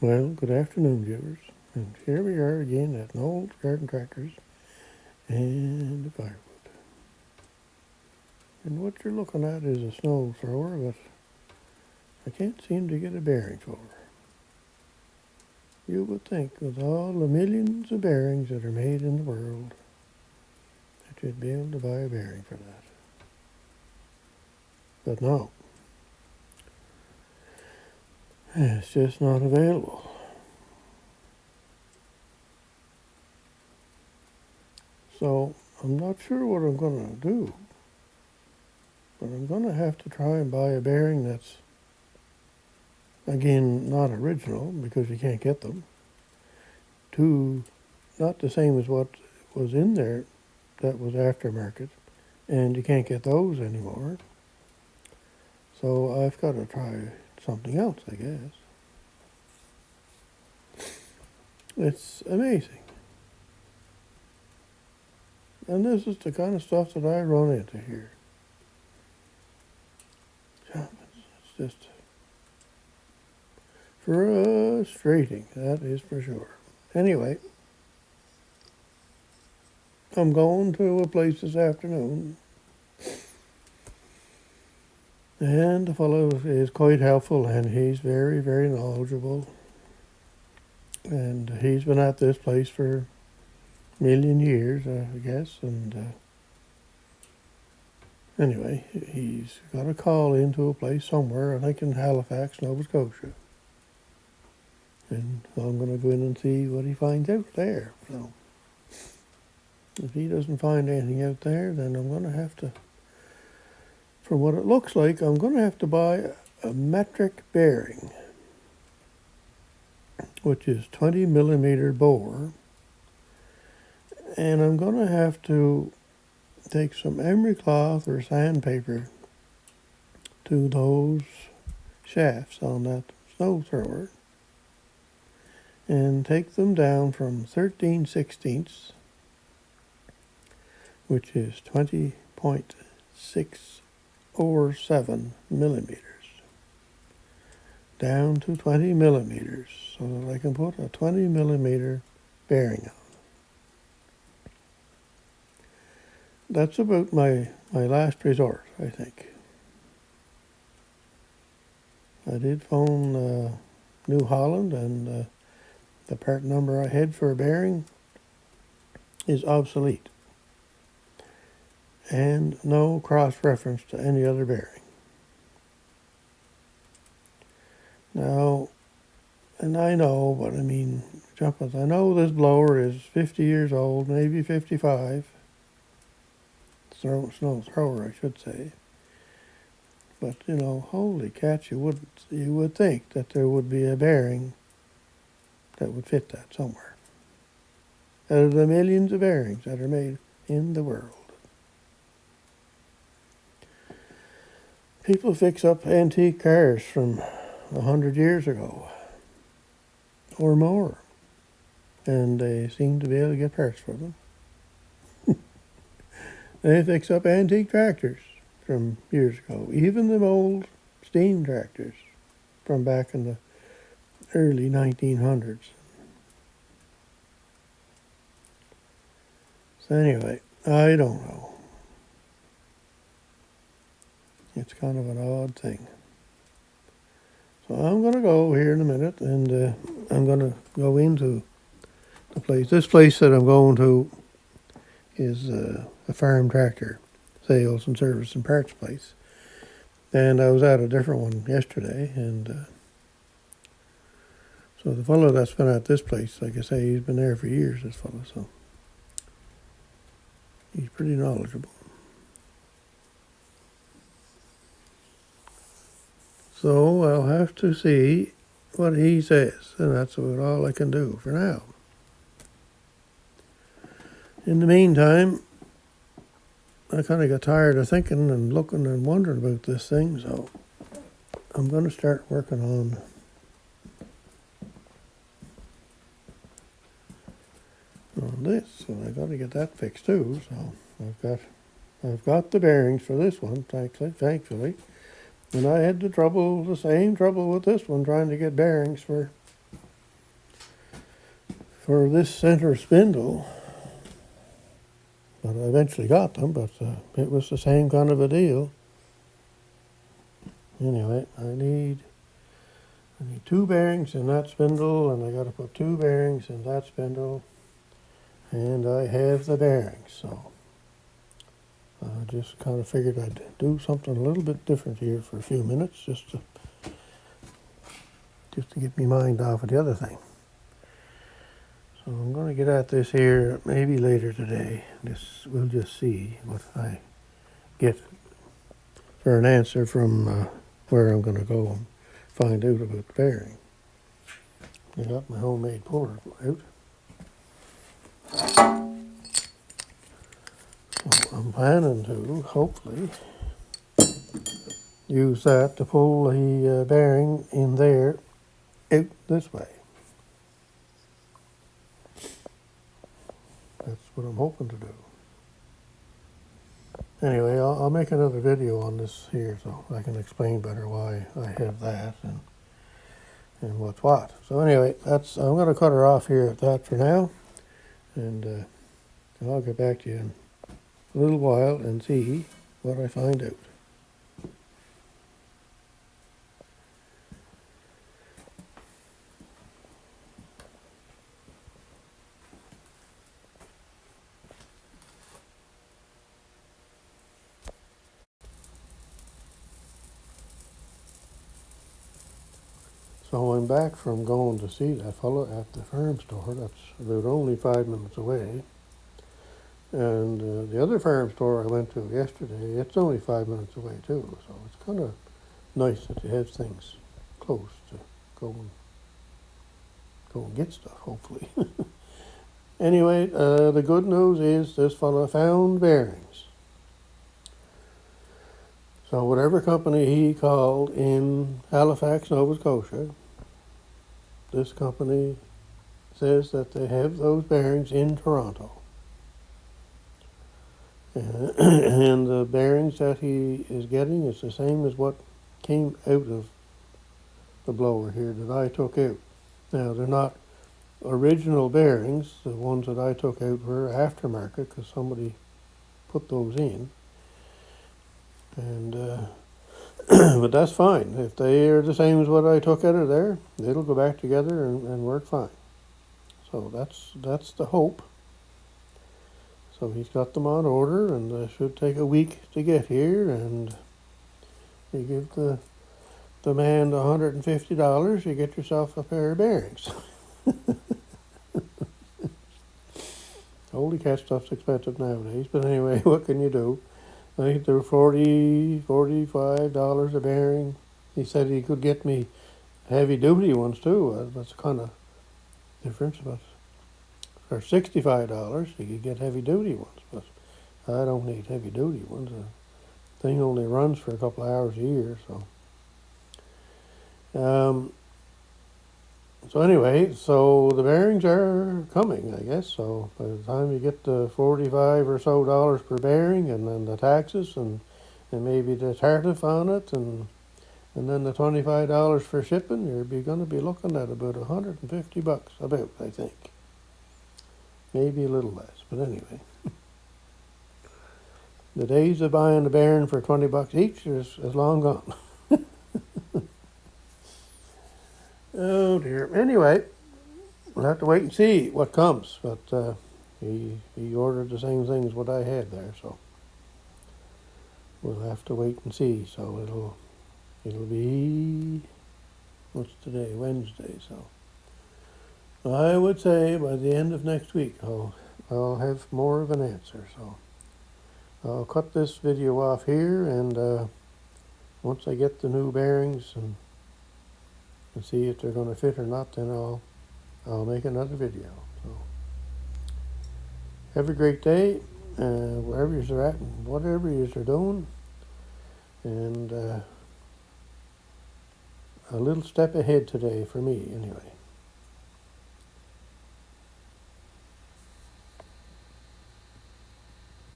Well, good afternoon, viewers. And here we are again at an old garden tractors and the firewood. And what you're looking at is a snow thrower, but I can't seem to get a bearing for her. You would think with all the millions of bearings that are made in the world that you'd be able to buy a bearing for that. But no, it's just not available. So I'm not sure what I'm going to do, but I'm going to have to try and buy a bearing that's, again, not original because you can't get them. Two, not the same as what was in there that was aftermarket, and you can't get those anymore. So I've got to try something else, I guess. It's amazing. And this is the kind of stuff that I run into here. It's just frustrating, that is for sure. Anyway, I'm going to a place this afternoon, and the fellow is quite helpful, and he's very, very knowledgeable. And he's been at this place for a million years, I guess, and anyway, he's got a call into a place somewhere, I think in Halifax, Nova Scotia. And I'm going to go in and see what he finds out there. So if he doesn't find anything out there, then I'm going to have to, from what it looks like, I'm going to have to buy a metric bearing, which is 20 millimeter bore. And I'm going to have to take some emery cloth or sandpaper to those shafts on that snow thrower and take them down from 13/16, which is 20.607 millimeters, down to 20 millimeters so that I can put a 20 millimeter bearing on. That's about my last resort, I think. I did phone New Holland, and the part number I had for a bearing is obsolete, and no cross-reference to any other bearing. Now, and I know, but I mean, jumpers, I know this blower is 50 years old, maybe 55. Snow thrower, I should say. But you know, holy cats, you would think that there would be a bearing that would fit that somewhere. Out of the millions of bearings that are made in the world. People fix up antique cars from 100 years ago or more, and they seem to be able to get parts for them. They fix up antique tractors from years ago, even the old steam tractors from back in the early 1900s. So anyway, I don't know. It's kind of an odd thing. So I'm going to go here in a minute, and I'm going to go into the place. This place that I'm going to is a farm tractor sales and service and parts place. And I was at a different one yesterday, and so the fellow that's been at this place, like I say, he's been there for years, this fellow, so he's pretty knowledgeable. So I'll have to see what he says, and that's about all I can do for now. In the meantime, I kind of got tired of thinking and looking and wondering about this thing, so I'm going to start working on this. So I got to get that fixed too. So I've got the bearings for this one, thankfully. And I had the same trouble with this one, trying to get bearings for for this center spindle, but I eventually got them, but it was the same kind of a deal. Anyway, I need 2 bearings in that spindle, and I got to put 2 bearings in that spindle, and I have the bearings. So I just kind of figured I'd do something a little bit different here for a few minutes, just to get my mind off of the other thing. So I'm going to get at this here maybe later today. We'll just see what I get for an answer from where I'm going to go and find out about the bearing. I got my homemade puller out. So I'm planning to, hopefully, use that to pull the bearing in there out this way. That's what I'm hoping to do. Anyway, I'll make another video on this here so I can explain better why I have that and what's what. So anyway, I'm going to cut her off here at that for now, and I'll get back to you in a little while and see what I find out. So I'm back from going to see that fellow at the farm store. That's about only 5 minutes away. And the other farm store I went to yesterday, it's only 5 minutes away too. So it's kind of nice that you have things close to go and get stuff, hopefully. Anyway, the good news is this fellow found bearings. So whatever company he called in Halifax, Nova Scotia, this company says that they have those bearings in Toronto. And the bearings that he is getting is the same as what came out of the blower here that I took out. Now, they're not original bearings. The ones that I took out were aftermarket because somebody put those in. And but that's fine. If they are the same as what I took out of there, it'll go back together and work fine. So that's the hope. So he's got them on order, and they should take a week to get here. And you give the man $150, you get yourself a pair of bearings. Holy cat, stuff's expensive nowadays. But anyway, what can you do? I think they're $45 a bearing. He said he could get me heavy-duty ones too. That's kind of difference. But for $65, you could get heavy-duty ones. But I don't need heavy-duty ones. The thing only runs for a couple of hours a year. So anyway, so the bearings are coming, I guess. So by the time you get the $45 or so per bearing, and then the taxes, and maybe the tariff on it, and then the $25 for shipping, you're going to be looking at about $150 about, I think. Maybe a little less, but anyway. The days of buying a bearing for $20 each is long gone. Oh dear. Anyway, we'll have to wait and see what comes. But he ordered the same things what I had there, so we'll have to wait and see. So it'll be, what's today? Wednesday. So I would say by the end of next week I'll have more of an answer. So I'll cut this video off here, and once I get the new bearings and see if they're going to fit or not, then I'll make another video. So have a great day, wherever you're at and whatever you're doing, and a little step ahead today for me anyway.